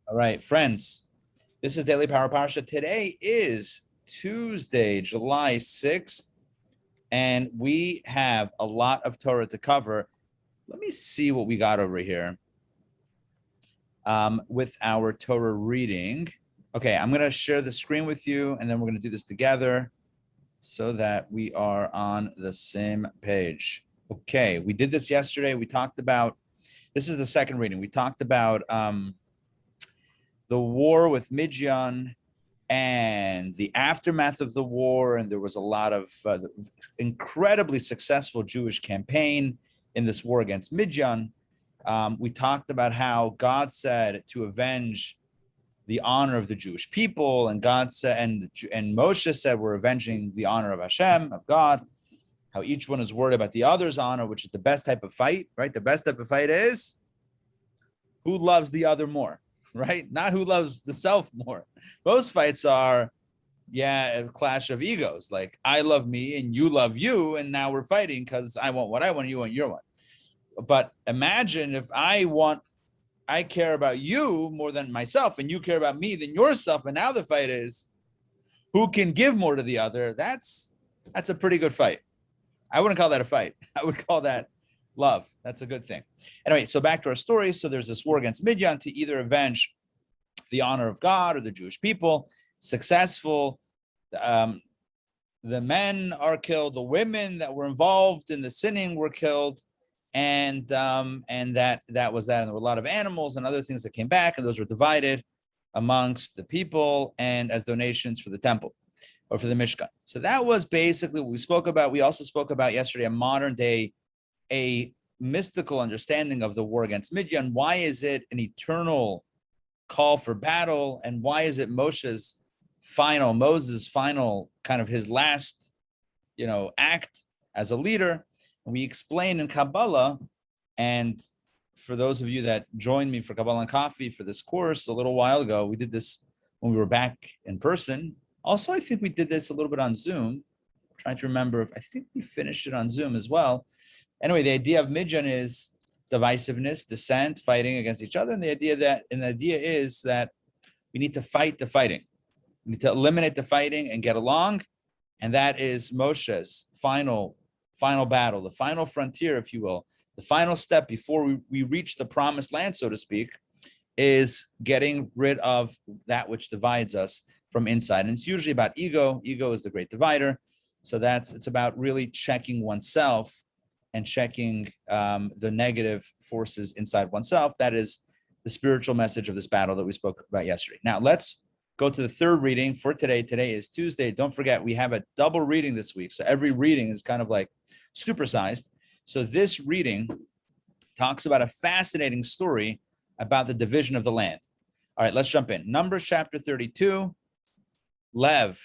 All right, friends, this is Daily Power Parsha. Today is Tuesday, July 6th, and we have a lot of Torah to cover. Let me see what we got over here with our Torah reading. Okay, I'm going to share the screen with you, and then we're going to do this together so that we are on the same page. Okay, we did this yesterday. We talked about, this is the second reading. We talked about the war with Midian and the aftermath of the war, and there was a lot of incredibly successful Jewish campaign in this war against Midian. We talked about how God said to avenge the honor of the Jewish people, and God said, and Moshe said, we're avenging the honor of Hashem, of God. How each one is worried about the other's honor, which is the best type of fight, right? The best type of fight is who loves the other more, right? Not who loves the self more. Most fights are, a clash of egos. Like I love me and you love you, and now we're fighting because I want what I want, you want your one. But imagine if I care about you more than myself, and you care about me than yourself, and now the fight is who can give more to the other. That's a pretty good fight. I wouldn't call that a fight. I would call that love. That's a good thing. Anyway, so back to our story. So there's this war against Midian to either avenge the honor of God or the Jewish people. Successful. The men are killed. The women that were involved in the sinning were killed. And that was that. And there were a lot of animals and other things that came back, and those were divided amongst the people and as donations for the temple or for the Mishkan. So that was basically what we spoke about. We also spoke about yesterday a modern day, a mystical understanding of the war against Midian. Why is it an eternal call for battle? And why is it Moses' final kind of his last, act as a leader? And we explain in Kabbalah, and for those of you that joined me for Kabbalah and Coffee for this course a little while ago, we did this when we were back in person. Also, I think we did this a little bit on Zoom. I'm trying to remember if I think we finished it on Zoom as well. Anyway, the idea of Midian is divisiveness, dissent, fighting against each other. And the idea is that we need to fight the fighting. We need to eliminate the fighting and get along. And that is Moshe's final battle, the final frontier, if you will. The final step before we reach the promised land, so to speak, is getting rid of that which divides us from inside. And it's usually about ego. Ego is the great divider. So it's about really checking oneself and checking the negative forces inside oneself. That is the spiritual message of this battle that we spoke about yesterday. Now, let's go to the third reading for today. Today is Tuesday. Don't forget, we have a double reading this week. So every reading is kind of like supersized. So this reading talks about a fascinating story about the division of the land. All right, let's jump in. Numbers chapter 32, Lev.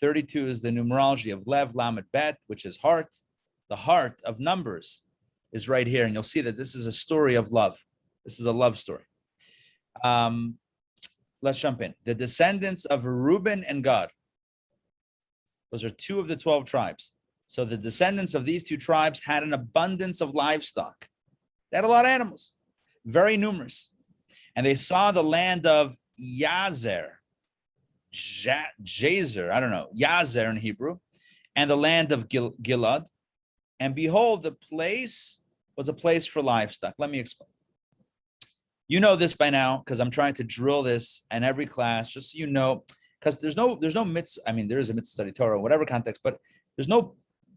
32 is the numerology of Lev, Lamed Bet, which is heart. The heart of Numbers is right here. And you'll see that this is a story of love. This is a love story. Let's jump in. The descendants of Reuben and Gad. Those are two of the 12 tribes. So the descendants of these two tribes had an abundance of livestock. They had a lot of animals, very numerous. And they saw the land of Yazer, Yazer in Hebrew, and the land of Gilad. And behold, the place was a place for livestock. Let me explain. You know this by now, because I'm trying to drill this in every class, just so you know, because there's no mitzvah. I mean, there is a mitzvah study Torah, whatever context, but there's no,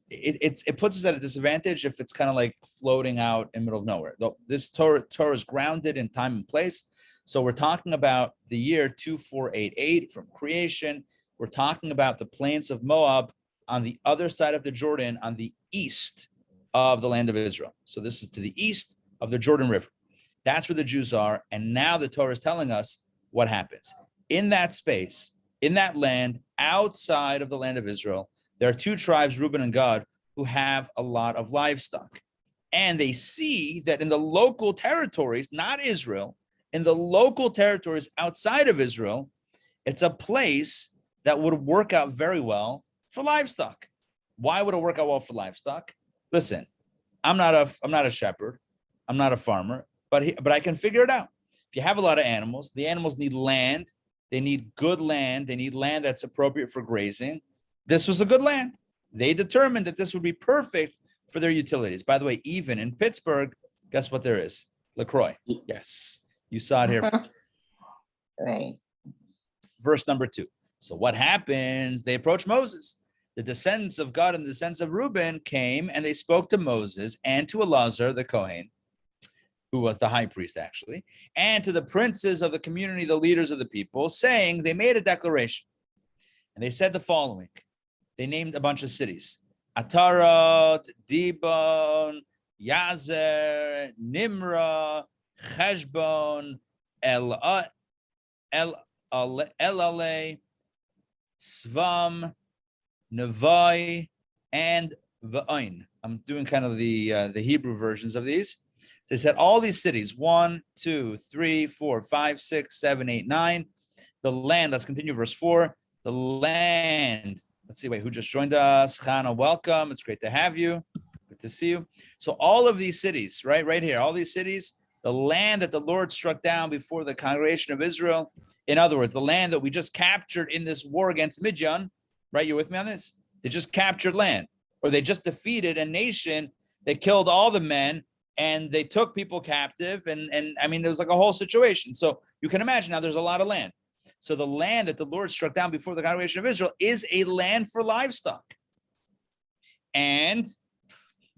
it puts us at a disadvantage if it's kind of like floating out in the middle of nowhere. This Torah is grounded in time and place. So we're talking about the year 2488 from creation. We're talking about the plains of Moab on the other side of the Jordan, on the east of the land of Israel. So this is to the east of the Jordan River. That's where the Jews are. And now the Torah is telling us what happens. In that space, in that land, outside of the land of Israel, there are two tribes, Reuben and Gad, who have a lot of livestock. And they see that in the local territories, not Israel, in the local territories outside of Israel, it's a place that would work out very well for livestock. Why would it work out well for livestock? Listen, I'm not a shepherd. I'm not a farmer, but I can figure it out. If you have a lot of animals, the animals need land. They need good land. They need land that's appropriate for grazing. This was a good land. They determined that this would be perfect for their utilities. By the way, even in Pittsburgh, guess what there is? LaCroix. Yes, you saw it here first. Right. Verse number 2. So what happens? They approach Moses. The descendants of God and the descendants of Reuben came and they spoke to Moses and to Elazar the Kohen, who was the high priest actually, and to the princes of the community, the leaders of the people, saying, they made a declaration. And they said the following. They named a bunch of cities. Atarot, Dibon, Yazer, Nimrah, Cheshbon, El Elale, Svam, Nevai, and Va'ain. I'm doing kind of the Hebrew versions of these. They said all these cities, 1, 2, 3, 4, 5, 6, 7, 8, 9. The land, let's continue verse 4. The land, let's see, wait, who just joined us? Chana, welcome. It's great to have you. Good to see you. So all of these cities, right here, all these cities, the land that the Lord struck down before the congregation of Israel, in other words, the land that we just captured in this war against Midian, right? You with me on this? They just captured land, or they just defeated a nation. They killed all the men and they took people captive. And I mean, there was like a whole situation. So you can imagine now there's a lot of land. So the land that the Lord struck down before the congregation of Israel is a land for livestock. And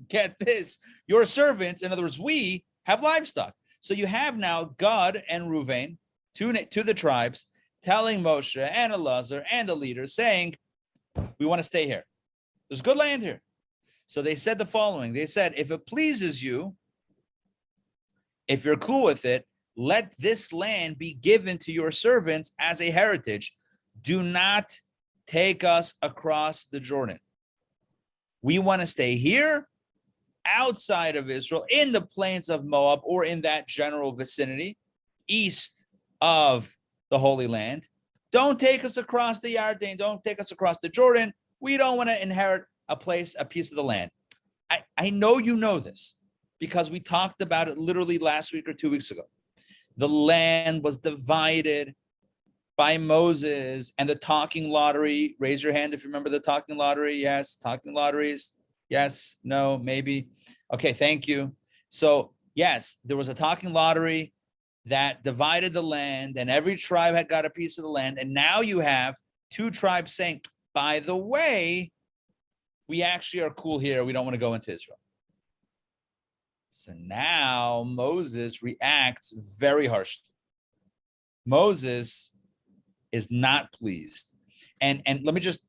get this, your servants, in other words, we have livestock. So you have now Gad and Reuven, to the tribes, telling Moshe and Elazar and the leaders, saying, we want to stay here. There's good land here. So they said the following. They said, if it pleases you, if you're cool with it, let this land be given to your servants as a heritage. Do not take us across the Jordan. We want to stay here, outside of Israel, in the plains of Moab, or in that general vicinity, east of the Holy Land. Don't take us across the Yarden. Don't take us across the Jordan. We don't want to inherit a piece of the land. I know you know this because we talked about it literally last week or 2 weeks ago. The land was divided by Moses and the talking lottery. Raise your hand if you remember the talking lottery. Yes, talking lotteries. Yes, no, maybe. Okay, thank you. So yes, there was a talking lottery that divided the land, and every tribe had got a piece of the land. And now you have 2 tribes saying, by the way, we actually are cool here. We don't want to go into Israel. So now Moses reacts very harshly. Moses is not pleased. And let me just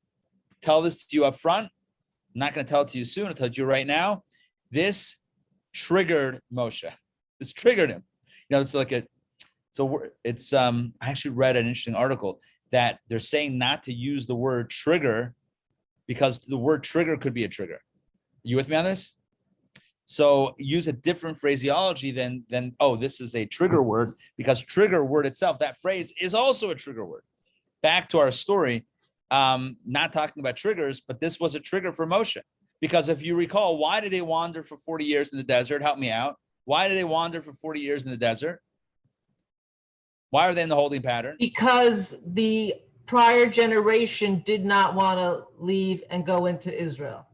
tell this to you up front. I'm not going to tell it to you soon. I'll tell it to you right now. This triggered Moshe. This triggered him. You know, it's like I actually read an interesting article that they're saying not to use the word trigger because the word trigger could be a trigger. You with me on this? So use a different phraseology than oh, this is a trigger word, because trigger word itself, that phrase is also a trigger word. Back to our story, not talking about triggers, but this was a trigger for Moshe. Because if you recall, why did they wander for 40 years in the desert? Help me out. Why did they wander for 40 years in the desert? Why are they in the holding pattern? Because the prior generation did not want to leave and go into Israel.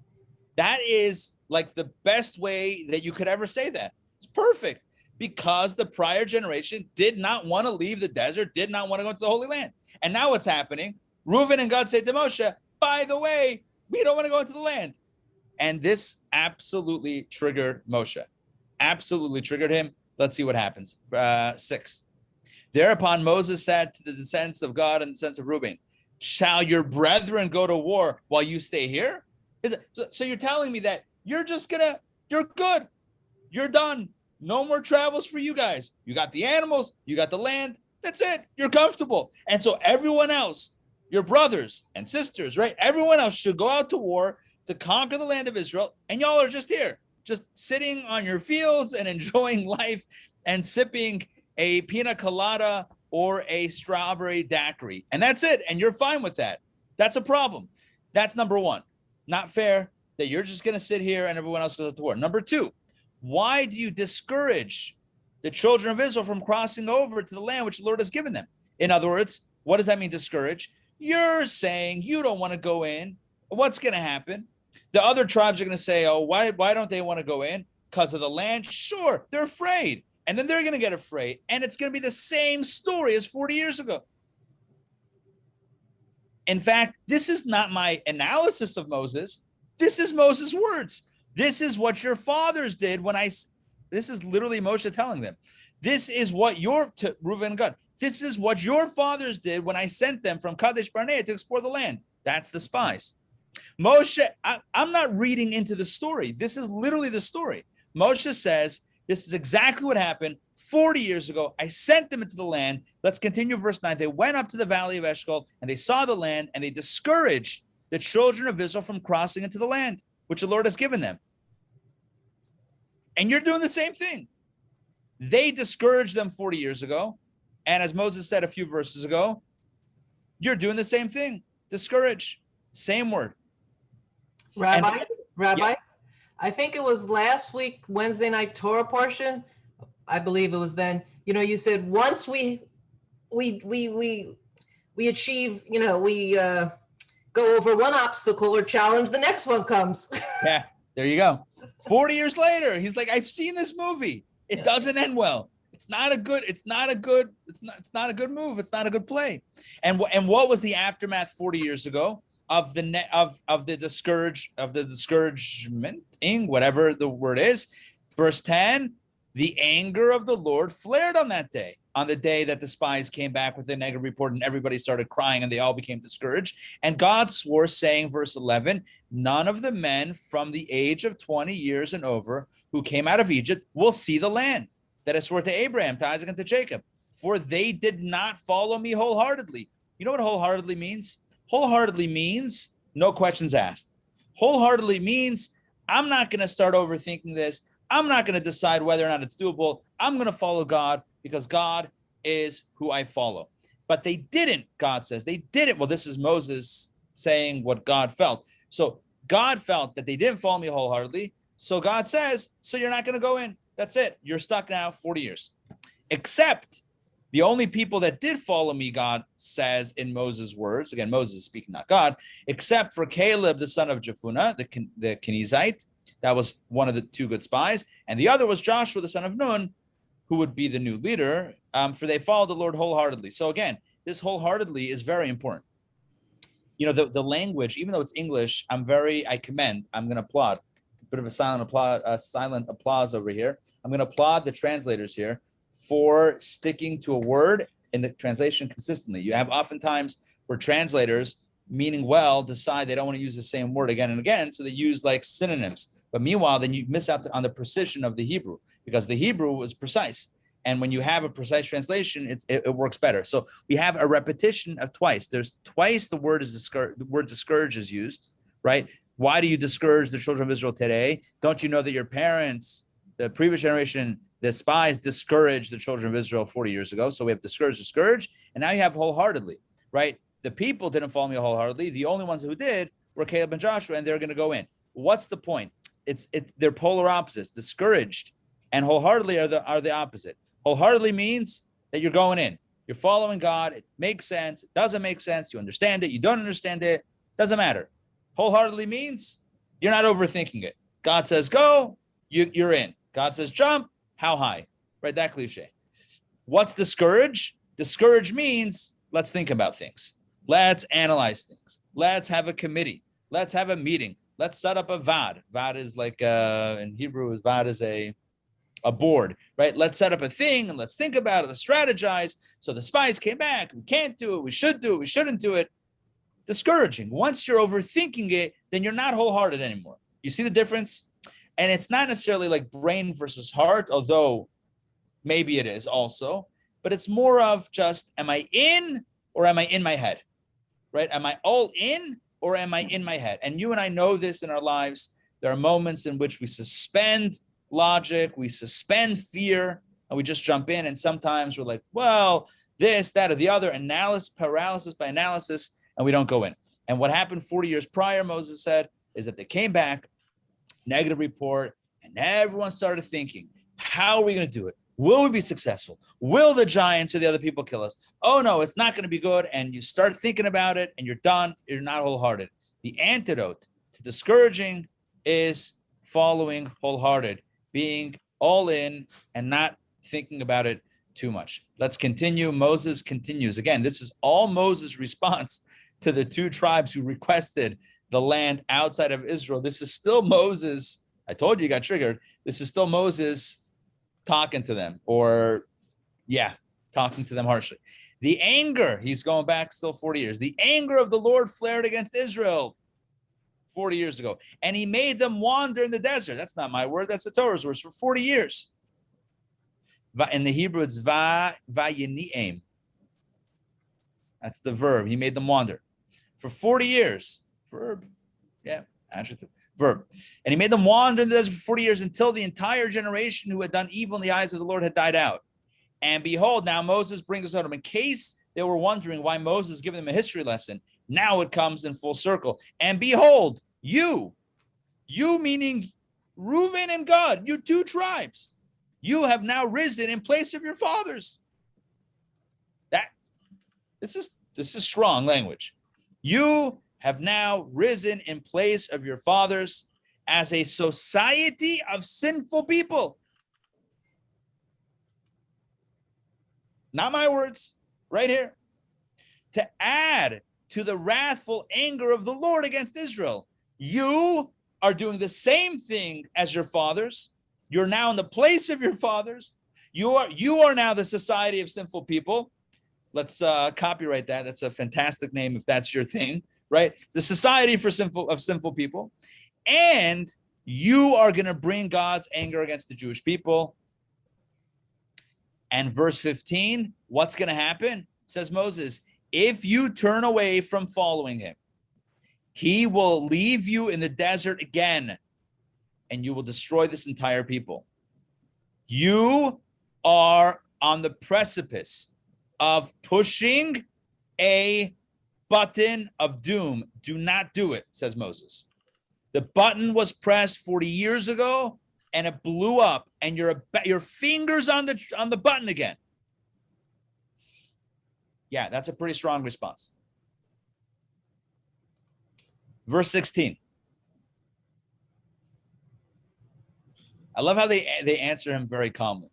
That is like the best way that you could ever say that. It's perfect. Because the prior generation did not want to leave the desert, did not want to go into the Holy Land. And now what's happening? Reuben and God said to Moshe, by the way, we don't want to go into the land. And this absolutely triggered Moshe. Absolutely triggered him. Let's see what happens. 6. Thereupon Moses said to the descendants of God and the descendants of Reuben, shall your brethren go to war while you stay here? So you're telling me that you're good. You're done. No more travels for you guys. You got the animals, you got the land. That's it. You're comfortable. And so everyone else, your brothers and sisters, right? Everyone else should go out to war to conquer the land of Israel. And y'all are just here, just sitting on your fields and enjoying life and sipping a pina colada or a strawberry daiquiri. And that's it. And you're fine with that. That's a problem. That's number 1. Not fair that you're just going to sit here and everyone else goes out to war. Number 2, why do you discourage the children of Israel from crossing over to the land which the Lord has given them. In other words, what does that mean, discourage? You're saying you don't want to go in. What's going to happen? The other tribes are going to say, oh, why don't they want to go in? Because of the land? Sure, they're afraid. And then they're going to get afraid. And it's going to be the same story as 40 years ago. In fact, this is not my analysis of Moses. This is Moses' words. This is what your fathers did this is literally Moshe telling them. This is what Reuven and Gad, this is what your fathers did when I sent them from Kadesh Barnea to explore the land. That's the spies. Moshe, I'm not reading into the story. This is literally the story. Moshe says, this is exactly what happened 40 years ago. I sent them into the land. Let's continue verse 9. They went up to the valley of Eshcol and they saw the land and they discouraged the children of Israel from crossing into the land, which the Lord has given them. And you're doing the same thing. They discouraged them 40 years ago. And as Moses said a few verses ago, you're doing the same thing. Discourage. Same word. Rabbi, Yeah. I think it was last week, Wednesday night Torah portion. I believe it was then. You said once we achieve, we go over one obstacle or challenge, the next one comes. Yeah, there you go. 40 years later, he's like, I've seen this movie. It doesn't end well. It's not a good move. It's not a good play. And what was the aftermath 40 years ago of the discouragement, whatever the word is? Verse 10, the anger of the Lord flared on that day, on the day that the spies came back with a negative report and everybody started crying and they all became discouraged. And God swore, saying, verse 11, none of the men from the age of 20 years and over who came out of Egypt will see the land that I swore to Abraham, to Isaac, and to Jacob, for they did not follow me wholeheartedly. You know what wholeheartedly means? Wholeheartedly means no questions asked. Wholeheartedly means I'm not going to start overthinking this. I'm not going to decide whether or not it's doable. I'm going to follow God because God is who I follow. But they didn't, God says. They didn't. Well, this is Moses saying what God felt. So God felt that they didn't follow me wholeheartedly. So God says, so you're not going to go in. That's it. You're stuck now 40 years. Except the only people that did follow me, God says in Moses' words, again, Moses is speaking, not God, except for Caleb, the son of Jephunneh, the Kenizzite. That was one of the two good spies. And the other was Joshua, the son of Nun, who would be the new leader, for they followed the Lord wholeheartedly. So again, this wholeheartedly is very important. The language, even though it's English, I'm going to applaud. A bit of a silent applause over here. I'm going to applaud the translators here for sticking to a word in the translation consistently. You have oftentimes where translators, meaning well, decide they don't want to use the same word again and again, so they use like synonyms. But meanwhile, then you miss out on the precision of the Hebrew, because the Hebrew was precise. And when you have a precise translation, it works better. So we have a repetition of twice. There's twice the word discourage is used, right? Why do you discourage the children of Israel today? Don't you know that your parents, the previous generation, the spies discouraged the children of Israel 40 years ago? So we have discourage, and now you have wholeheartedly, right? The people didn't follow me wholeheartedly. The only ones who did were Caleb and Joshua, and they're going to go in. What's the point? They're polar opposites. Discouraged and wholeheartedly are the opposite. Wholeheartedly means that you're going in. You're following God. It makes sense. It doesn't make sense. You understand it. You don't understand it. Doesn't matter. Wholeheartedly means you're not overthinking it. God says go, you're in. God says jump, how high? Right, that cliche. What's discourage? Discourage means let's think about things. Let's analyze things. Let's have a committee. Let's have a meeting. Let's set up a vad. Vad is like, in Hebrew, vad is a board, right? Let's set up a thing and let's think about it. Let's strategize. So the spies came back. We can't do it. We should do it. We shouldn't do it. Discouraging. Once you're overthinking it, then you're not wholehearted anymore. You see the difference? And it's not necessarily like brain versus heart, although maybe it is also, but it's more of just, am I in or am I in my head, right? Am I all in or am I in my head? And you and I know this in our lives. There are moments in which we suspend logic, we suspend fear, and we just jump in. And sometimes we're like, well, this, that, or the other, paralysis by analysis, and we don't go in. And what happened 40 years prior, Moses said, is that they came back, negative report, and everyone started thinking, how are we going to do it? Will we be successful? Will the giants or the other people kill us? Oh no, it's not going to be good. And you start thinking about it and you're done. You're not wholehearted. The antidote to discouraging is following wholehearted, being all in and not thinking about it too much. Let's continue. Moses continues. Again, this is all Moses' response to the two tribes who requested the land outside of Israel. This is still Moses. I told you got triggered. This is still Moses talking to them, or talking to them harshly. The anger, he's going back still 40 years. The anger of the Lord flared against Israel 40 years ago, and he made them wander in the desert. That's not my word. That's the Torah's words, for 40 years. In the Hebrew, it's vayini'em. That's the verb. He made them wander for 40 years. Verb. Yeah, adjective. Verb. And he made them wander in the desert for 40 years until the entire generation who had done evil in the eyes of the Lord had died out. And behold, now Moses brings us out. In case they were wondering why Moses is giving them a history lesson, now it comes in full circle. And behold, you meaning Reuben and Gad, you two tribes, you have now risen in place of your fathers. This is strong language. You have now risen in place of your fathers as a society of sinful people. Not my words, right here. To add to the wrathful anger of the Lord against Israel. You are doing the same thing as your fathers. You're now in the place of your fathers. You are now the society of sinful people. Let's copyright that. That's a fantastic name if that's your thing, right? The society for sinful people. And you are going to bring God's anger against the Jewish people. And verse 15, what's going to happen? Says Moses, if you turn away from following him, he will leave you in the desert again, and you will destroy this entire people. You are on the precipice of pushing a button of doom. Do not do it, says Moses. The button was pressed 40 years ago, and it blew up, and your fingers on the button again. Yeah, that's a pretty strong response. Verse 16. I love how they answer him very calmly.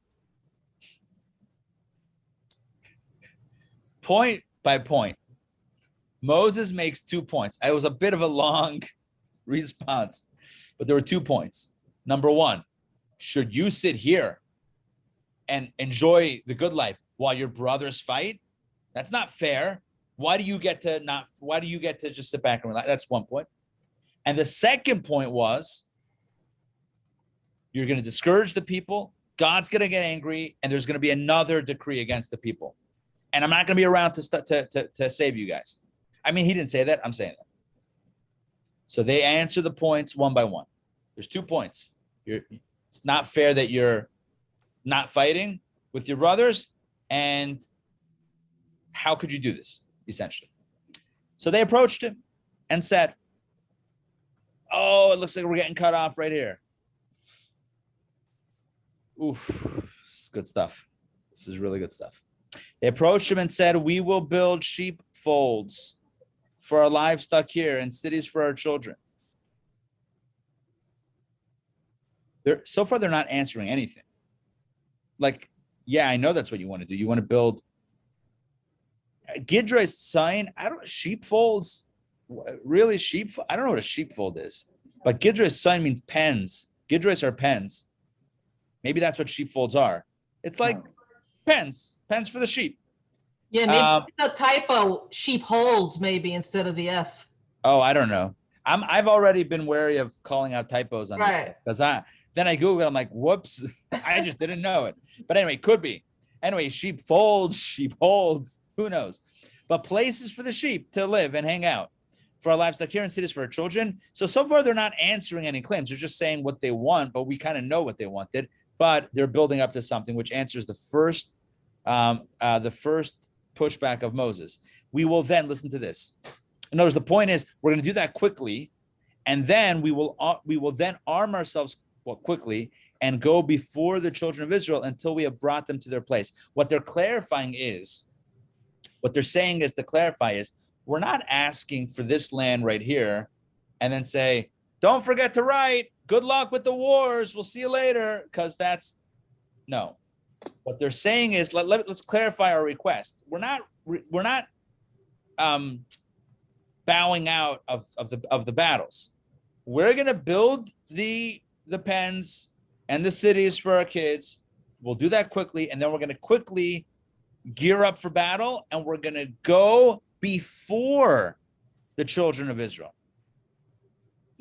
Point by point, Moses makes 2 points. It was a bit of a long response, but there were 2 points. Number one, should you sit here and enjoy the good life while your brothers fight? That's not fair. Why do you get to just sit back and relax? That's one point. And the second point was, you're going to discourage the people. God's going to get angry, and there's going to be another decree against the people. And I'm not going to be around to save you guys. I mean, he didn't say that. I'm saying that. So they answer the points one by one. There's 2 points. It's not fair that you're not fighting with your brothers, and how could you do this, essentially? So they approached him and said, oh, it looks like we're getting cut off right here. Oof, this is good stuff. This is really good stuff. They approached him and said, we will build sheepfolds for our livestock here and cities for our children. So far, they're not answering anything. Like, yeah, I know that's what you want to do. You want to build Gidra's sign. Sheepfolds, really sheep? I don't know what a sheepfold is, but Gidra's sign means pens. Gidra's are pens. Maybe that's what sheepfolds are. It's like pens for the sheep. Yeah, maybe the typo, sheep holds maybe instead of the F. Oh, I don't know. I've already been wary of calling out typos on this because then I Google it. I'm like, whoops, I just didn't know it. But anyway, could be. Anyway, sheep folds, sheep holds, who knows? But places for the sheep to live and hang out, for our livestock here in cities for our children. So far, they're not answering any claims. They're just saying what they want, but we kind of know what they wanted. But they're building up to something which answers the first pushback of Moses. We will then listen to this. In other words, the point is we're going to do that quickly, and then we will then arm ourselves quickly, and go before the children of Israel until we have brought them to their place. What they're clarifying is, what they're saying is to clarify is, we're not asking for this land right here and then say, don't forget to write, good luck with the wars, we'll see you later, because that's, no. What they're saying is, let's clarify our request. We're not bowing out of the battles. We're going to build the pens and the cities for our kids. We'll do that quickly, and then we're going to quickly gear up for battle, and we're going to go before the children of Israel.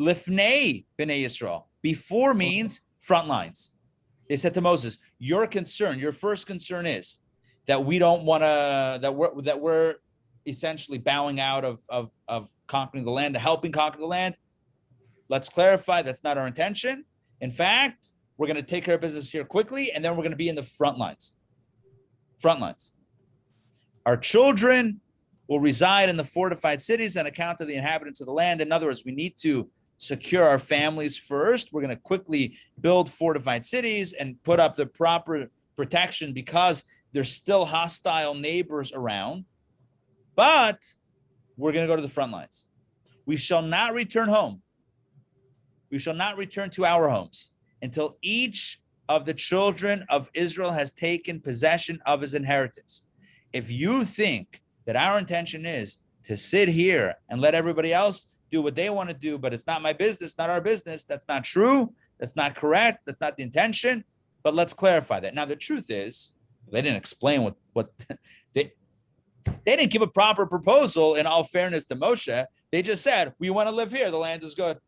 Lifnei b'nei Yisrael. Before means front lines. They said to Moses, your first concern is that we don't want to, that we're essentially bowing out of conquering the land, helping conquer the land. Let's clarify, that's not our intention. In fact, we're going to take care of business here quickly, and then we're going to be in the front lines. Front lines. Our children will reside in the fortified cities on account of the inhabitants of the land. In other words, we need to secure our families first. We're going to quickly build fortified cities and put up the proper protection because there's still hostile neighbors around. But we're going to go to the front lines. We shall not return home. We shall not return to our homes until each of the children of Israel has taken possession of his inheritance. If you think that our intention is to sit here and let everybody else do what they want to do, but it's not my business, not our business, that's not true, that's not correct, that's not the intention, but let's clarify that. Now, the truth is, they didn't explain what they didn't give a proper proposal, in all fairness to Moshe. They just said, we want to live here, the land is good,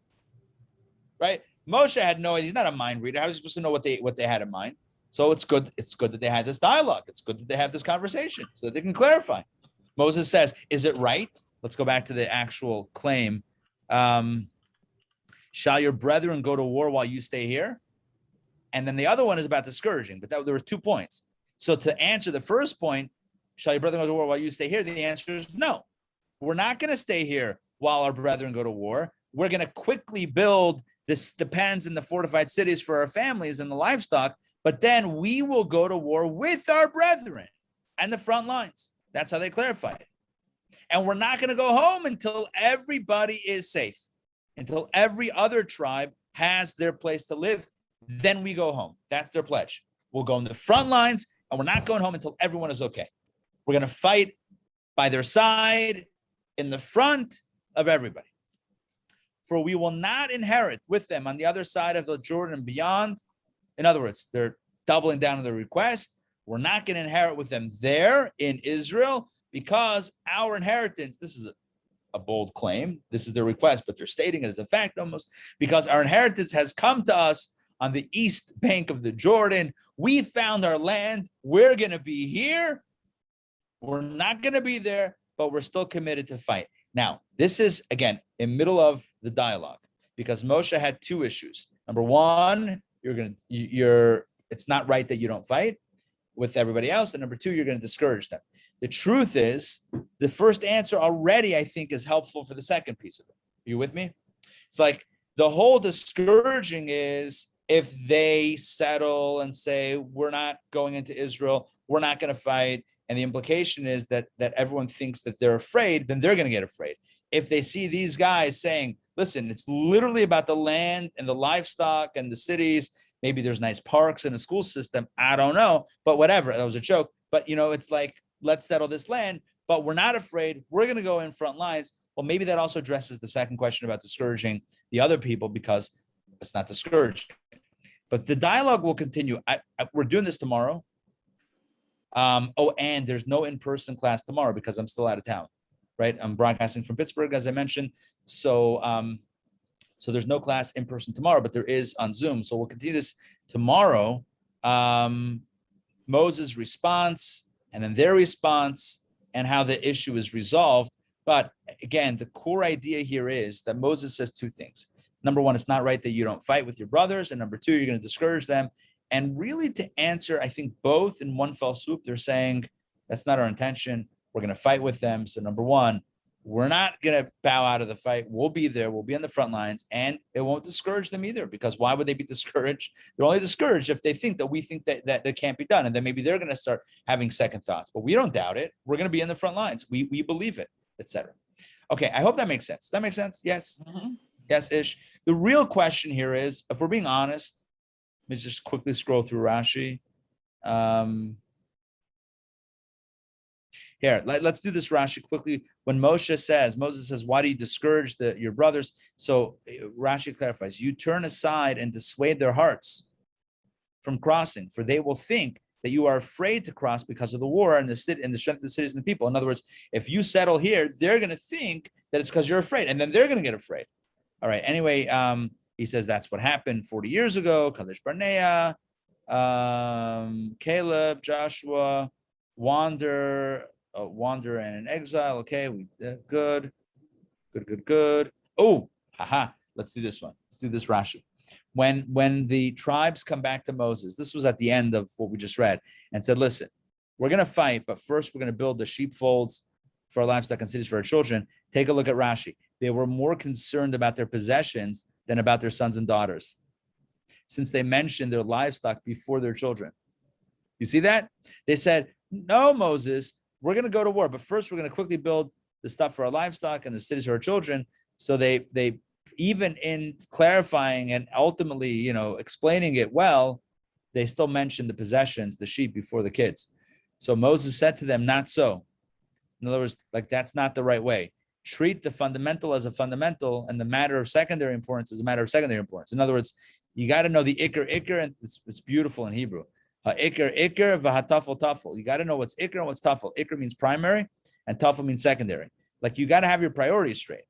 right? Moshe had no idea, he's not a mind reader. How was he supposed to know what they had in mind? So it's good that they had this dialogue. It's good that they have this conversation so that they can clarify. Moses says, is it right? Let's go back to the actual claim. Shall your brethren go to war while you stay here? And then the other one is about discouraging, but there were 2 points. So to answer the first point, shall your brethren go to war while you stay here? The answer is no. We're not going to stay here while our brethren go to war. We're going to quickly build the pens and the fortified cities for our families and the livestock, but then we will go to war with our brethren and the front lines. That's how they clarify it. And we're not going to go home until everybody is safe, until every other tribe has their place to live. Then we go home. That's their pledge. We'll go in the front lines, and we're not going home until everyone is okay. We're going to fight by their side in the front of everybody. For we will not inherit with them on the other side of the Jordan and beyond. In other words, they're doubling down on the request. We're not going to inherit with them there in Israel because our inheritance, this is a bold claim. This is their request, but they're stating it as a fact almost, because our inheritance has come to us on the east bank of the Jordan. We found our land. We're going to be here. We're not going to be there, but we're still committed to fight. Now, this is, again, in middle of the dialogue, because Moshe had 2 issues. Number one, it's not right that you don't fight with everybody else. And number 2, you're going to discourage them. The truth is, the first answer already, I think, is helpful for the second piece of it. Are you with me? It's like the whole discouraging is if they settle and say, we're not going into Israel, we're not going to fight. And the implication is that everyone thinks that they're afraid, then they're going to get afraid. If they see these guys saying, listen, it's literally about the land and the livestock and the cities, maybe there's nice parks and a school system, I don't know, but whatever, that was a joke. But, it's like, let's settle this land, but we're not afraid. We're going to go in front lines. Well, maybe that also addresses the second question about discouraging the other people, because it's not discouraging. But the dialogue will continue. We're doing this tomorrow. And there's no in-person class tomorrow because I'm still out of town, right? I'm broadcasting from Pittsburgh, as I mentioned. So there's no class in person tomorrow, but there is on Zoom. So we'll continue this tomorrow. Moses' response, and then their response, and how the issue is resolved. But again, the core idea here is that Moses says 2 things. Number 1, it's not right that you don't fight with your brothers. And number 2, you're going to discourage them. And really, to answer, I think, both in one fell swoop, they're saying, that's not our intention. We're going to fight with them. So number 1, We're not going to bow out of the fight. We'll be there. We'll be on the front lines, and it won't discourage them either, because why would they be discouraged? They're only discouraged if they think that we think that it can't be done. And then maybe they're going to start having second thoughts, but we don't doubt it. We're going to be in the front lines. We believe it, etc. Okay. I hope that makes sense. That makes sense. Yes. Yes, Ish. The real question here is, if we're being honest, let me just quickly scroll through Rashi. Here, let's do this Rashi quickly. When Moses says, why do you discourage your brothers? So Rashi clarifies, you turn aside and dissuade their hearts from crossing, for they will think that you are afraid to cross because of the war and the strength of the cities and the people. In other words, if you settle here, they're going to think that it's because you're afraid, and then they're going to get afraid. All right. Anyway, he says that's what happened 40 years ago. Kadesh Barnea, Caleb, Joshua, wander and in exile. Okay, we good. Oh, haha. Let's do this one. Let's do this Rashi. When the tribes come back to Moses, this was at the end of what we just read, and said, listen, we're going to fight, but first we're going to build the sheepfolds for our livestock and cities for our children. Take a look at Rashi. They were more concerned about their possessions than about their sons and daughters, since they mentioned their livestock before their children. You see that? They said, no, Moses, we're going to go to war, but first we're going to quickly build the stuff for our livestock and the cities for our children. So they even in clarifying and ultimately, explaining it well, they still mentioned the possessions, the sheep, before the kids. So Moses said to them, not so. In other words, that's not the right way. Treat the fundamental as a fundamental, and the matter of secondary importance as a matter of secondary importance. In other words, you got to know the ikr, and it's beautiful in Hebrew. Ikr, v'hatafel, tafel. You got to know what's ikr and what's tafel. Ikr means primary, and tafel means secondary. Like, you got to have your priorities straight,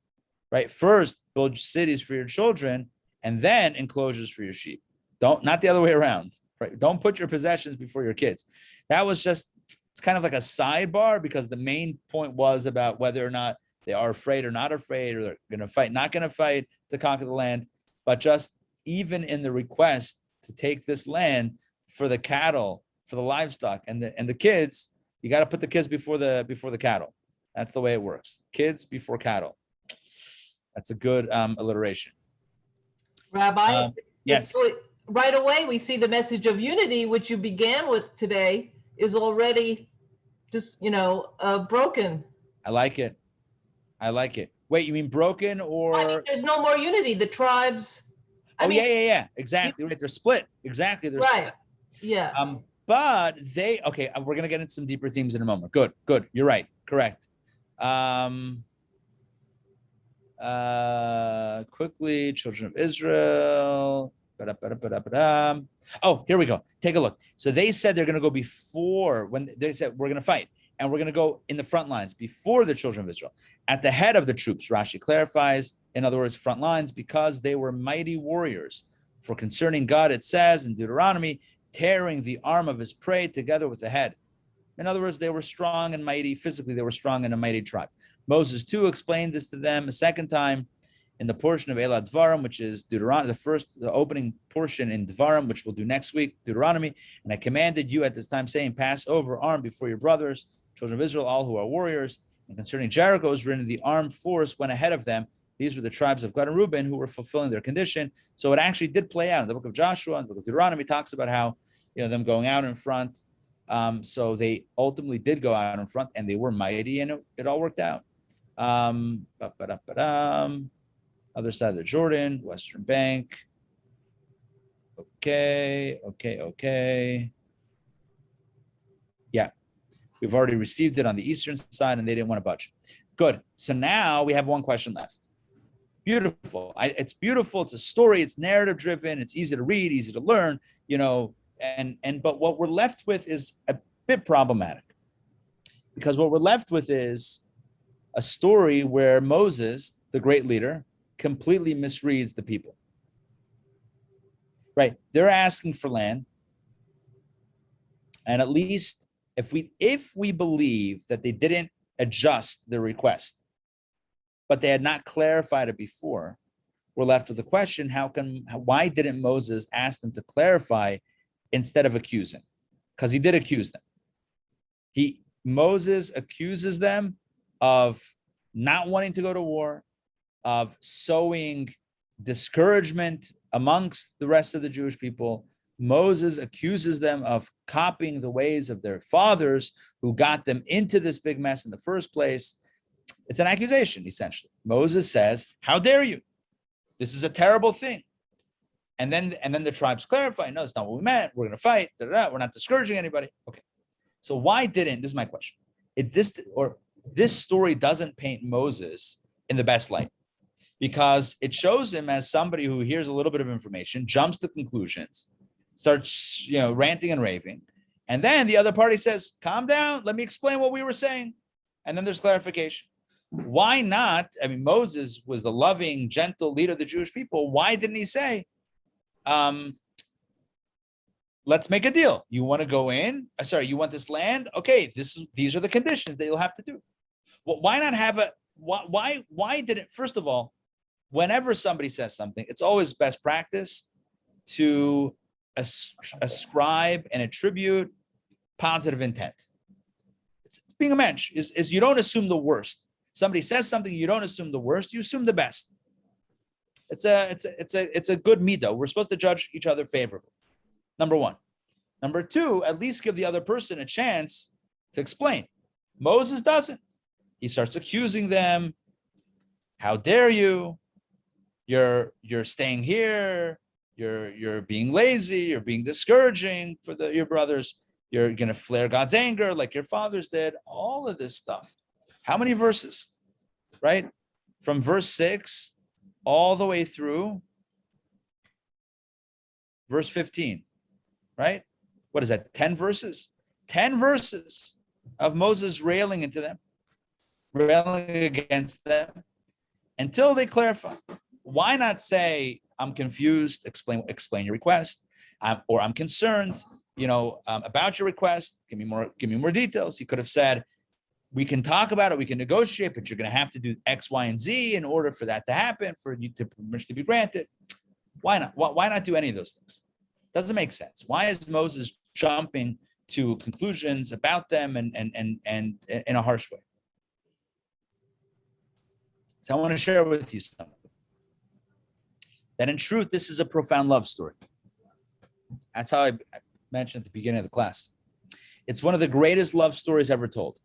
right? First, build cities for your children, and then enclosures for your sheep. Not the other way around, right? Don't put your possessions before your kids. That was just, it's kind of like a sidebar, because the main point was about whether or not they are afraid or not afraid, or they're going to fight, not going to fight to conquer the land. But just even in the request to take this land for the cattle, for the livestock, and the kids, you got to put the kids before the cattle. That's the way it works. Kids before cattle. That's a good alliteration. Rabbi, yes. Right away, we see the message of unity, which you began with today, is already just, broken. I like it. Wait, you mean broken, or? There's no more unity. The tribes. Yeah. Exactly right. They're split. Exactly. They're right. Split. Yeah. But okay, we're gonna get into some deeper themes in a moment. Good. You're right. Correct. Quickly, children of Israel. Oh, here we go. Take a look. So they said they're gonna go before, when they said we're gonna fight, and we're going to go in the front lines before the children of Israel, at the head of the troops. Rashi clarifies, in other words, front lines, because they were mighty warriors. For concerning God, it says in Deuteronomy, tearing the arm of his prey together with the head. In other words, they were strong and mighty. Physically, they were strong and a mighty tribe. Moses, too, explained this to them a second time in the portion of Elad Dvarim, which is Deuteronomy, the opening portion in Dvarim, which we'll do next week, Deuteronomy. And I commanded you at this time, saying, pass over armed before your brothers, children of Israel, all who are warriors. And concerning Jericho is written, the armed force went ahead of them. These were the tribes of Gad and Reuben who were fulfilling their condition. So it actually did play out in the book of Joshua, and the book of Deuteronomy talks about how, them going out in front. So they ultimately did go out in front, and they were mighty, and it all worked out. Other side of the Jordan, Western Bank. Okay. Yeah. We've already received it on the eastern side, and they didn't want to budge. Good. So now we have one question left. Beautiful. It's beautiful. It's a story. It's narrative driven. It's easy to read, easy to learn, but what we're left with is a bit problematic, because what we're left with is a story where Moses, the great leader, completely misreads the people. Right? They're asking for land. And at least if we believe that they didn't adjust their request, but they had not clarified it before, we're left with the question, why didn't Moses ask them to clarify instead of accusing? Because he did accuse them. Moses accuses them of not wanting to go to war, of sowing discouragement amongst the rest of the Jewish people. Moses accuses them of copying the ways of their fathers who got them into this big mess in the first place. It's an accusation, essentially. Moses says, how dare you? This is a terrible thing. And then the tribes clarify, no, it's not what we meant. We're going to fight. We're not discouraging anybody. Okay. So why didn't, this is my question, this story doesn't paint Moses in the best light, because it shows him as somebody who hears a little bit of information, jumps to conclusions, starts, ranting and raving. And then the other party says, calm down, let me explain what we were saying. And then there's clarification. Why not? I mean, Moses was the loving, gentle leader of the Jewish people. Why didn't he say, let's make a deal. You want to go in? You want this land? Okay, these are the conditions that you'll have to do. Well, why not have why did it, first of all, whenever somebody says something, it's always best practice to ascribe and attribute positive intent. It's being a mensch, is you don't assume the worst. Somebody says something, you don't assume the worst, you assume the best. It's a good midah. We're supposed to judge each other favorably. Number one. Number two, at least give the other person a chance to explain. Moses doesn't. He starts accusing them. How dare you? You're staying here. You're being lazy. You're being discouraging for your brothers. You're going to flare God's anger like your fathers did. All of this stuff. How many verses? Right? From verse 6 all the way through verse 15. Right? What is that? 10 verses? 10 verses of Moses railing into them, railing against them, until they clarify. Why not say, I'm confused, explain your request, or I'm concerned, about your request, give me more details. He could have said, we can talk about it, we can negotiate, but you're going to have to do X, Y, and Z in order for that to happen, for you to permission to be granted. Why not? Why not do any of those things? Doesn't make sense. Why is Moses jumping to conclusions about them and in a harsh way? So I want to share with you something. That in truth, this is a profound love story. That's how I mentioned at the beginning of the class. It's one of the greatest love stories ever told.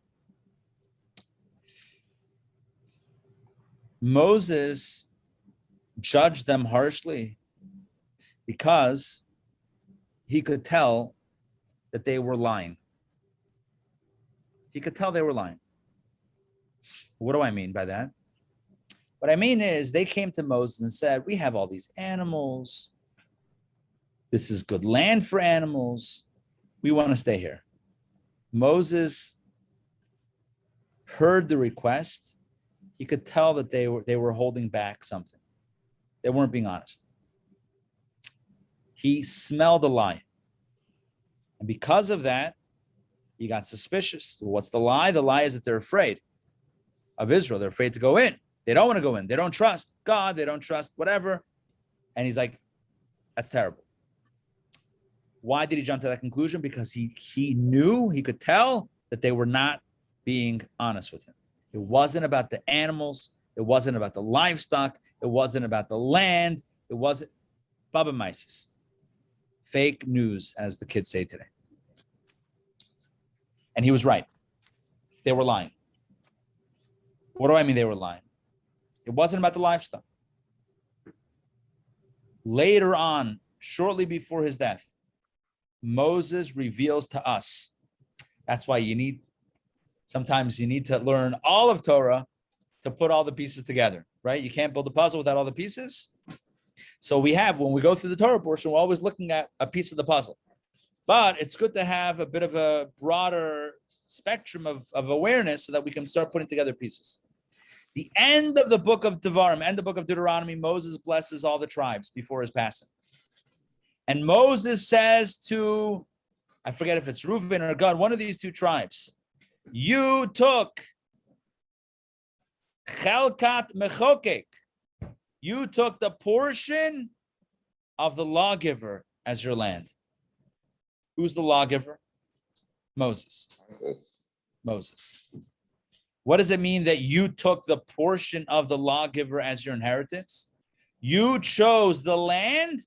Moses judged them harshly because he could tell that they were lying. He could tell they were lying. What do I mean by that? What I mean is they came to Moses and said, we have all these animals. This is good land for animals. We want to stay here. Moses heard the request. He could tell that they were holding back something. They weren't being honest. He smelled a lie. And because of that, he got suspicious. What's the lie? The lie is that they're afraid of Israel. They're afraid to go in. They don't want to go in. They don't trust God. They don't trust whatever. And he's like, that's terrible. Why did he jump to that conclusion? Because he knew, he could tell that they were not being honest with him. It wasn't about the animals. It wasn't about the livestock. It wasn't about the land. It wasn't Matot-Massei. Fake news, as the kids say today. And he was right. They were lying. What do I mean they were lying? It wasn't about the livestock. Later on, shortly before his death, Moses reveals to us. That's why sometimes you need to learn all of Torah to put all the pieces together, right? You can't build a puzzle without all the pieces. So when we go through the Torah portion, we're always looking at a piece of the puzzle. But it's good to have a bit of a broader spectrum of awareness so that we can start putting together pieces. The end of the book of Devarim, end of the book of Deuteronomy, Moses blesses all the tribes before his passing. And Moses says to, I forget if it's Reuven or Gad, one of these two tribes, you took Chelkat Mechokek. You took the portion of the lawgiver as your land. Who's the lawgiver? Moses. Moses. What does it mean that you took the portion of the lawgiver as your inheritance? You chose the land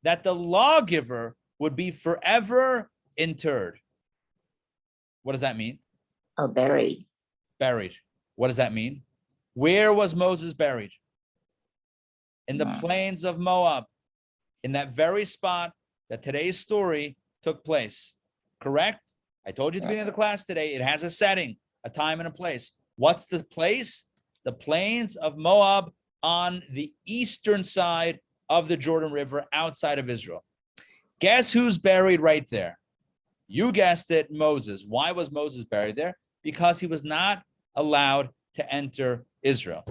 that the lawgiver would be forever interred. What does that mean? Oh, buried. Buried. What does that mean? Where was Moses buried? In the Yeah. plains of Moab, in that very spot that today's story took place. Correct? I told you at the beginning of the class today, it has a setting, a time and a place. What's the place? The plains of Moab on the eastern side of the Jordan River outside of Israel. Guess who's buried right there? You guessed it, Moses. Why was Moses buried there? Because he was not allowed to enter Israel.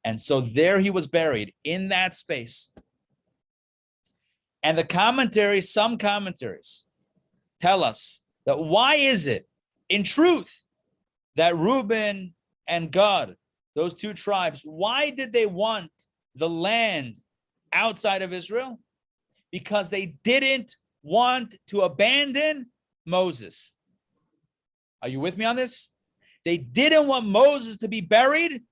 And so there he was buried in that space. And the commentaries, some commentaries, tell us that why is it, in truth, that Reuben and Gad, those two tribes, why did they want the land outside of Israel? Because they didn't want to abandon Moses. Are you with me on this? They didn't want Moses to be buried,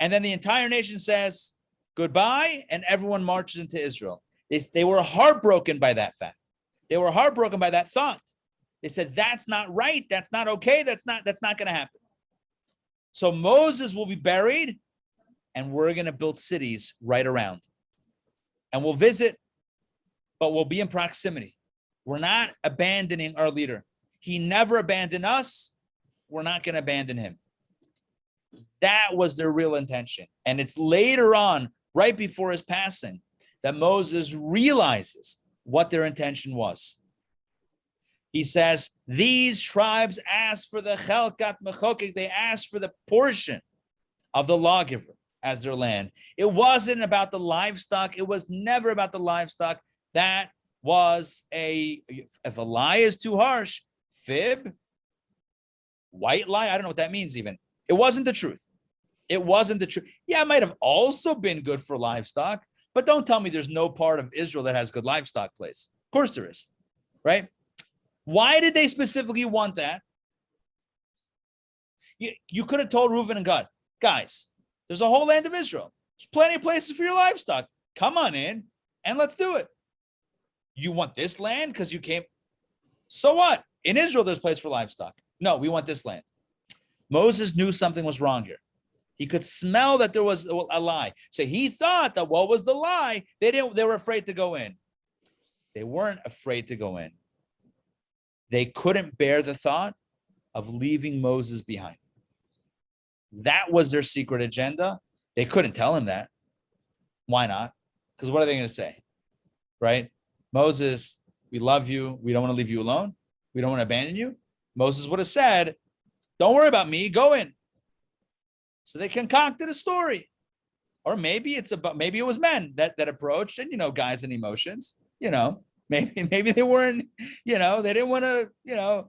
and then the entire nation says goodbye, and everyone marches into Israel. They were heartbroken by that fact. They were heartbroken by that thought. They said, that's not right. That's not okay. That's not going to happen. So Moses will be buried, and we're going to build cities right around. And we'll visit, but we'll be in proximity. We're not abandoning our leader. He never abandoned us. We're not going to abandon him. That was their real intention. And it's later on, right before his passing, that Moses realizes what their intention was. He says, these tribes asked for the chelkat mechokek, they asked for the portion of the lawgiver as their land. It wasn't about the livestock. It was never about the livestock. That was if a lie is too harsh, fib, white lie, I don't know what that means even. It wasn't the truth. It wasn't the truth. Yeah, it might have also been good for livestock, but don't tell me there's no part of Israel that has good livestock place. Of course there is, right? Why did they specifically want that? You could have told Reuben and Gad, guys, there's a whole land of Israel. There's plenty of places for your livestock. Come on in and let's do it. You want this land because you came. So what? In Israel, there's place for livestock. No, we want this land. Moses knew something was wrong here. He could smell that there was a lie. So he thought that what was the lie? They were afraid to go in. They weren't afraid to go in. They couldn't bear the thought of leaving Moses behind. That was their secret agenda. They couldn't tell him that. Why not? Because what are they going to say? Right? Moses, we love you. We don't want to leave you alone. We don't want to abandon you. Moses would have said, don't worry about me. Go in. So they concocted a story. Or maybe maybe it was men that approached, and guys and emotions, maybe they weren't, they didn't want to,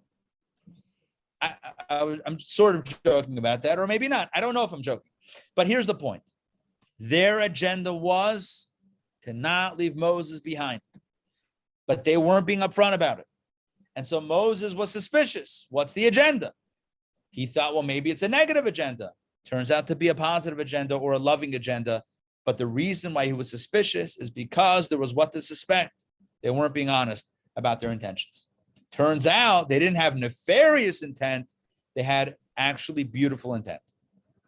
I'm sort of joking about that, or maybe not. I don't know if I'm joking, but here's the point. Their agenda was to not leave Moses behind, but they weren't being upfront about it. And so Moses was suspicious. What's the agenda? He thought, well, maybe it's a negative agenda. Turns out to be a positive agenda or a loving agenda. But the reason why he was suspicious is because there was what to suspect. They weren't being honest about their intentions. Turns out they didn't have nefarious intent. They had actually beautiful intent.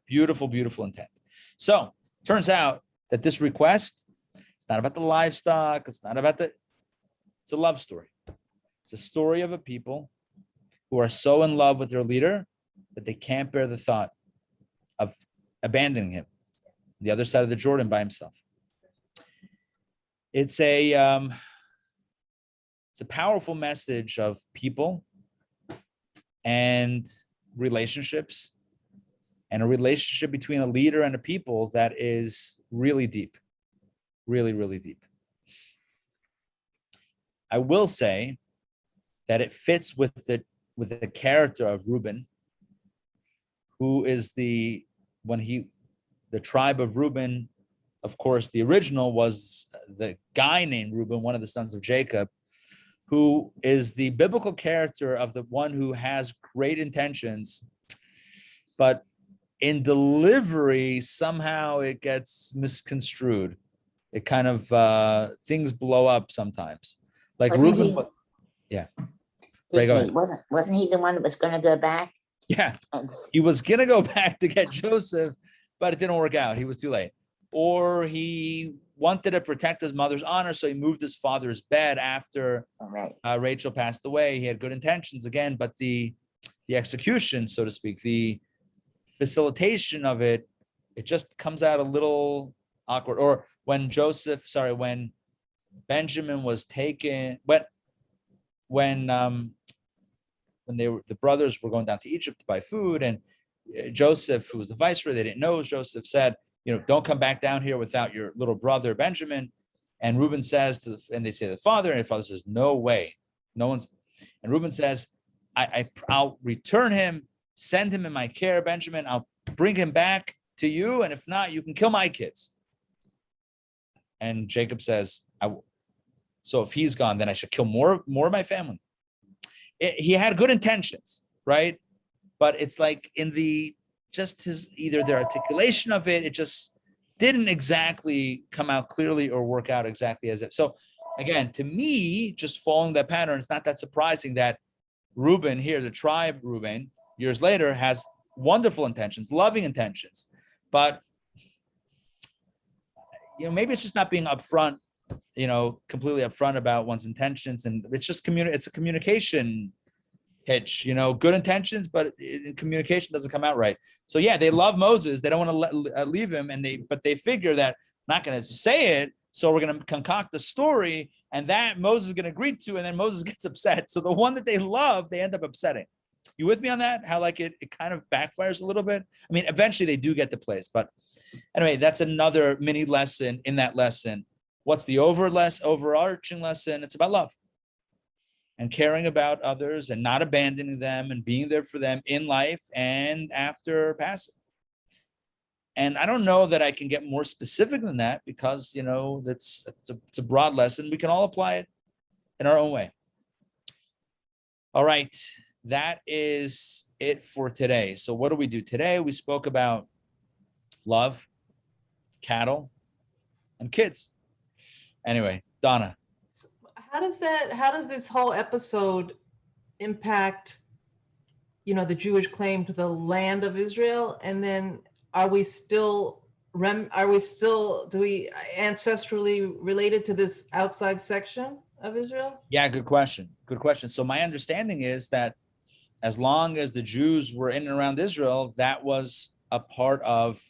Beautiful, beautiful intent. So turns out that this request, it's not about the livestock. It's not about it's a love story. It's a story of a people who are so in love with their leader that they can't bear the thought of abandoning him the other side of the Jordan by himself. It's a powerful message of people and relationships, and a relationship between a leader and a people that is really deep, really, really deep. I will say that it fits with the character of Reuben, who is the tribe of Reuben. Of course, the original was the guy named Reuben, one of the sons of Jacob, who is the biblical character of the one who has great intentions, but in delivery, somehow it gets misconstrued. It kind of things blow up sometimes. Like Reuben, yeah. Excuse Go me, ahead. wasn't he the one that was going to go back? Yeah, he was gonna go back to get Joseph, but it didn't work out. He was too late. Or he wanted to protect his mother's honor, so he moved his father's bed after Rachel passed away. He had good intentions again, but the execution, so to speak, the facilitation of it, it just comes out a little awkward. Or when when Benjamin was taken, when the brothers were going down to Egypt to buy food, and Joseph, who was the viceroy, they didn't know Joseph, said, don't come back down here without your little brother Benjamin. And Reuben says and they say the father, and the father says, no way, no one's. And Reuben says, I'll return him, send him in my care, Benjamin. I'll bring him back to you, and if not, you can kill my kids. And Jacob says, so if he's gone, then I should kill more of my family. He had good intentions, right? But it's like in either their articulation of it, it just didn't exactly come out clearly or work out exactly as it. So again, to me, just following that pattern, it's not that surprising that Reuben here, the tribe Reuben, years later, has wonderful intentions, loving intentions, but maybe it's just not being upfront, completely upfront about one's intentions, and it's just it's a communication hitch, good intentions, but communication doesn't come out right. So yeah, they love Moses, they don't want to leave him, but they figure that I'm not going to say it, so we're going to concoct the story, and that Moses is going to agree to, and then Moses gets upset. So the one that they love, they end up upsetting. You with me on that? How like it kind of backfires a little bit? I mean, eventually they do get the place, but anyway, that's another mini lesson in that lesson. What's the overarching lesson? It's about love and caring about others and not abandoning them and being there for them in life and after passing. And I don't know that I can get more specific than that, because, it's a broad lesson. We can all apply it in our own way. All right. That is it for today. So what do we do today? We spoke about love, cattle, and kids. Anyway, Donna. How does this whole episode impact, the Jewish claim to the land of Israel? And then are we still ancestrally related to this outside section of Israel? Yeah, good question. So my understanding is that as long as the Jews were in and around Israel, that was a part of,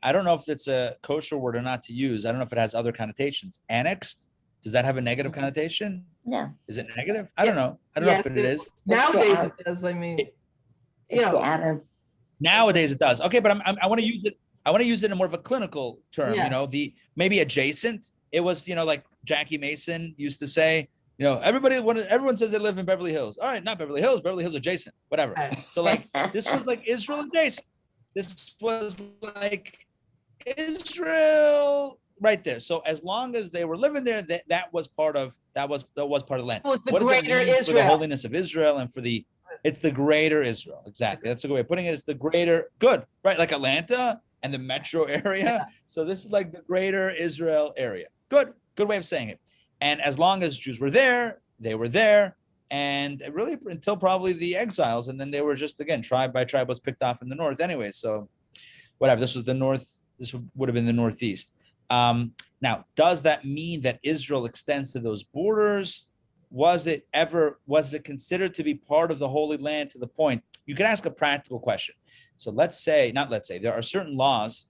I don't know if it's a kosher word or not to use. I don't know if it has other connotations. Annexed? Does that have a negative connotation? No. Is it negative? I don't know. I don't know if it is. Nowadays it does. I mean, nowadays it does. Okay, but I want to use it. I want to use it in more of a clinical term. Yeah. Maybe adjacent. It was, like Jackie Mason used to say, everyone says they live in Beverly Hills. All right, not Beverly Hills adjacent, whatever. So like this was like Israel adjacent. This was like Israel right there. So as long as they were living there, that was part of part of the land. It was the what does greater it mean Israel. For the holiness of Israel and it's the greater Israel. Exactly. That's a good way of putting it. It's the greater good, right? Like Atlanta and the metro area. Yeah. So this is like the greater Israel area. Good way of saying it. And as long as Jews were there, they were there. And really until probably the exiles. And then they were just, again, tribe by tribe was picked off in the north anyway. So whatever, this was the north. This would have been the northeast. Now, does that mean that Israel extends to those borders? Was it considered to be part of the Holy Land to the point? You could ask a practical question. So there are certain laws,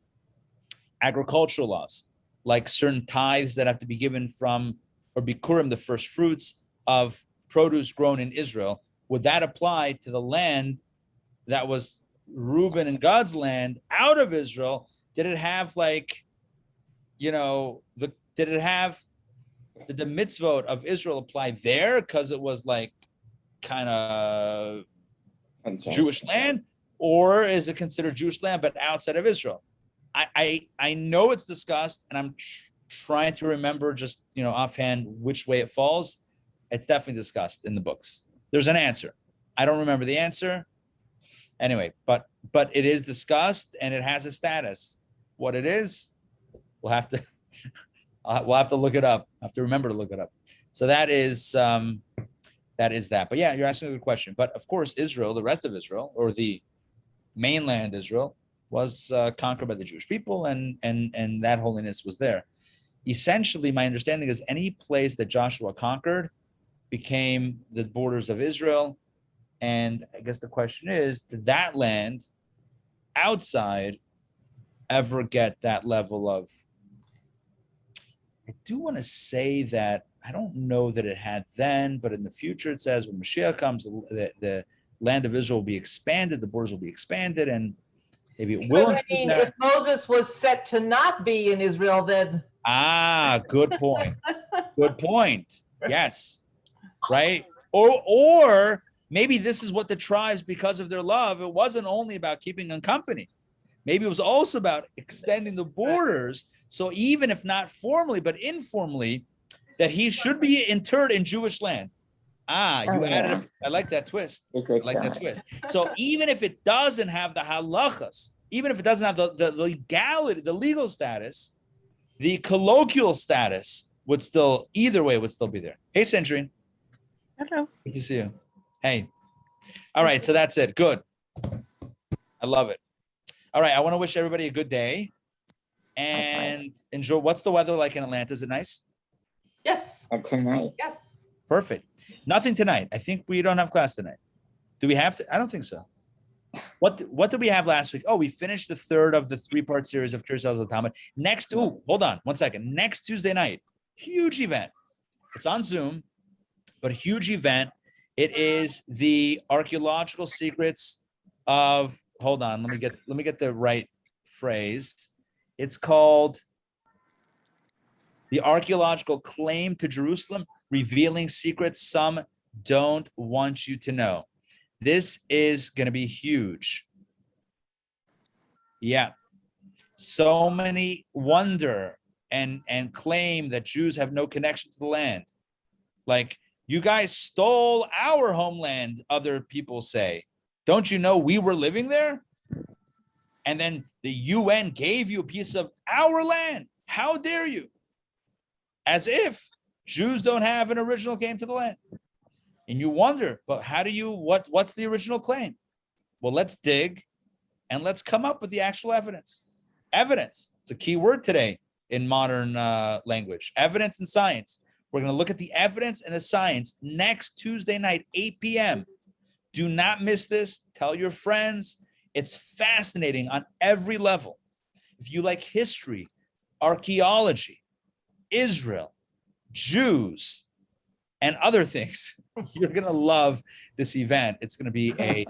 agricultural laws, like certain tithes that have to be given from, or bikurim, the first fruits of produce grown in Israel. Would that apply to the land that was Reuben and God's land out of Israel? Did it have did the mitzvot of Israel apply there because it was like kind of Jewish land, or is it considered Jewish land but outside of Israel? I know it's discussed, and I'm trying to remember just offhand which way it falls. It's definitely discussed in the books. There's an answer. I don't remember the answer, Anyway, but it is discussed and it has a status. What it is, we'll have to look it up. I have to remember to look it up. So that is that. But yeah, you're asking a good question. But of course, Israel, the rest of Israel, or the mainland Israel, was conquered by the Jewish people, and that holiness was there. Essentially, my understanding is any place that Joshua conquered became the borders of Israel. And I guess the question is, did that land outside ever get that level of, I do want to say that I don't know that it had then, but in the future it says when Mashiach comes, the land of Israel will be expanded, the borders will be expanded, and maybe it will. Because, I mean, if Moses was set to not be in Israel, then Good point. Good point. Yes. Right. Or maybe this is what the tribes, because of their love, it wasn't only about keeping them company. Maybe it was also about extending the borders. So even if not formally, but informally, that he should be interred in Jewish land. Added. I like that twist. So even if it doesn't have the halachas, even if it doesn't have the legality, the legal status, the colloquial status would still, either way, would still be there. Hey, Centurion. Hello. Good to see you. Hey. All right, so that's it. Good. I love it. All right, I want to wish everybody a good day and enjoy. What's the weather like in Atlanta? Is it nice? yes, Tonight. yes. Perfect. Nothing tonight. I think we don't have class tonight. Do we have to? I don't think so. What did we have last week? Oh, we finished the third of the 3-part series of Curses of the Talmud. Hold on 1 second. Next Tuesday night, huge event. It's on Zoom, but a huge event. It is the archaeological secrets of, hold on, let me get the right phrase. It's called The Archaeological Claim to Jerusalem, Revealing Secrets Some Don't Want You to Know. This is going to be huge. Yeah. So many wonder and claim that Jews have no connection to the land. Like, you guys stole our homeland, other people say. Don't you know we were living there? And then the UN gave you a piece of our land. How dare you? As if Jews don't have an original claim to the land. And you wonder, but how do you, what's the original claim? Well, let's dig and let's come up with the actual evidence. Evidence. It's a key word today in modern language. Evidence and science. We're going to look at the evidence and the science next Tuesday night, 8 p.m. Do not miss this. Tell your friends. It's fascinating on every level. If you like history, archaeology, Israel, Jews, and other things, you're going to love this event. It's going to be a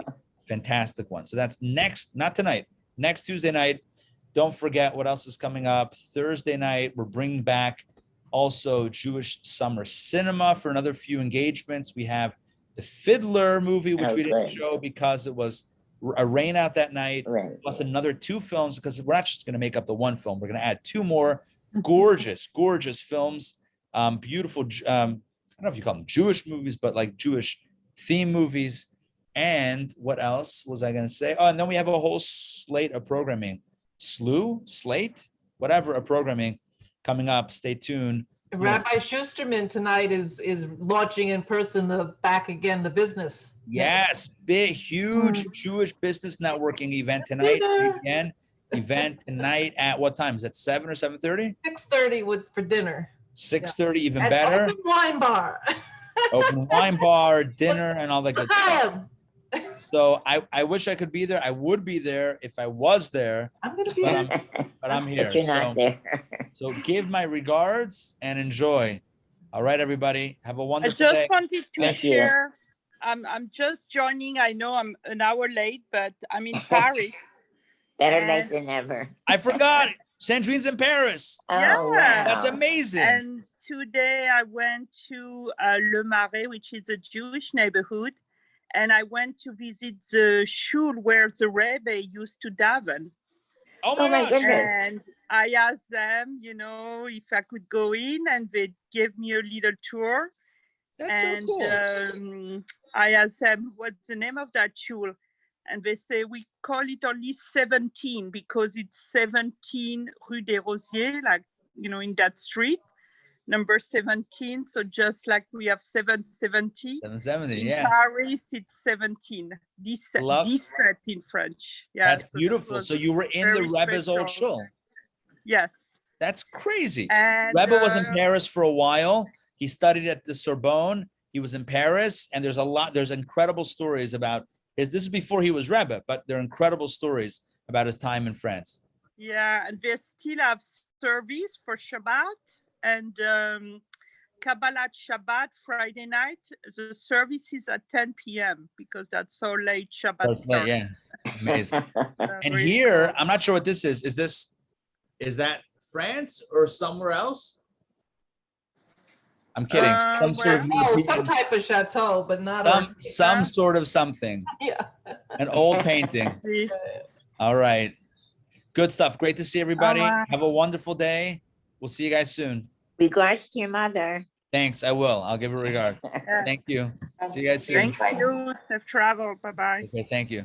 fantastic one. So that's next, not tonight, next Tuesday night. Don't forget what else is coming up. Thursday night, we're bringing back also Jewish summer cinema for another few engagements. We have the Fiddler movie, which we didn't show because it was a rain out that night, plus another 2 films, because we're not just going to make up the 1 film. We're going to add 2 more gorgeous films, beautiful, I don't know if you call them Jewish movies, but like Jewish theme movies. And what else was I going to say? Oh, and then we have a whole slate of programming, of programming coming up. Stay tuned. Rabbi Schusterman tonight is launching in person the business. Yes, big, huge Jewish business networking event tonight. Again, event tonight at what time? Is that 7 or 7:30? 6:30 for dinner. 6:30, even At better. Open wine bar. Open wine bar, dinner, and all that good stuff. So I wish I could be there. I would be there if I was there. I'm gonna be there. But I'm here. But you're not there. So give my regards and enjoy. All right, everybody. Have a wonderful I just day. wanted to Thank you. share. I'm just joining. I know I'm an hour late, but I'm in Paris. Better late than never. I forgot. Sandrine's in Paris. Oh, Yeah. wow. That's amazing. And today I went to Le Marais, which is a Jewish neighborhood. And I went to visit the shul where the Rabbi used to daven. Oh my my gosh. goodness. And I asked them, if I could go in, and they gave me a little tour. That's And so cool. I asked them, what's the name of that shul? And they say we call it only 17 because it's 17 Rue des Rosiers, like, in that street, number 17. So just like we have 770. 770, In yeah. Paris, it's 17. Love- 17 in French. Yeah, That's so that beautiful. was So you were in the very Rebbe's old special. shul. Yes. That's crazy. And Rebbe was in Paris for a while. He studied at the Sorbonne. He was in Paris, and there's incredible stories about this is before he was Rebbe, but there are incredible stories about his time in France. yeah, and they still have service for Shabbat and Kabbalat Shabbat Friday night. The service is at 10 p.m. because that's so late Shabbat. That's late, yeah. Amazing. And Very here, cool. I'm not sure what this is. Is that France or somewhere else? I'm kidding. Some sort of Oh, European- some type of chateau, but not some sort of something. yeah. An old painting. See? All right. Good stuff. Great to see everybody. Bye-bye. Have a wonderful day. We'll see you guys soon. Regards to your mother. Thanks. I will. I'll give her regards. Yes. Thank you. See you guys soon. Thank you. Safe travel. Bye-bye. Okay, thank you.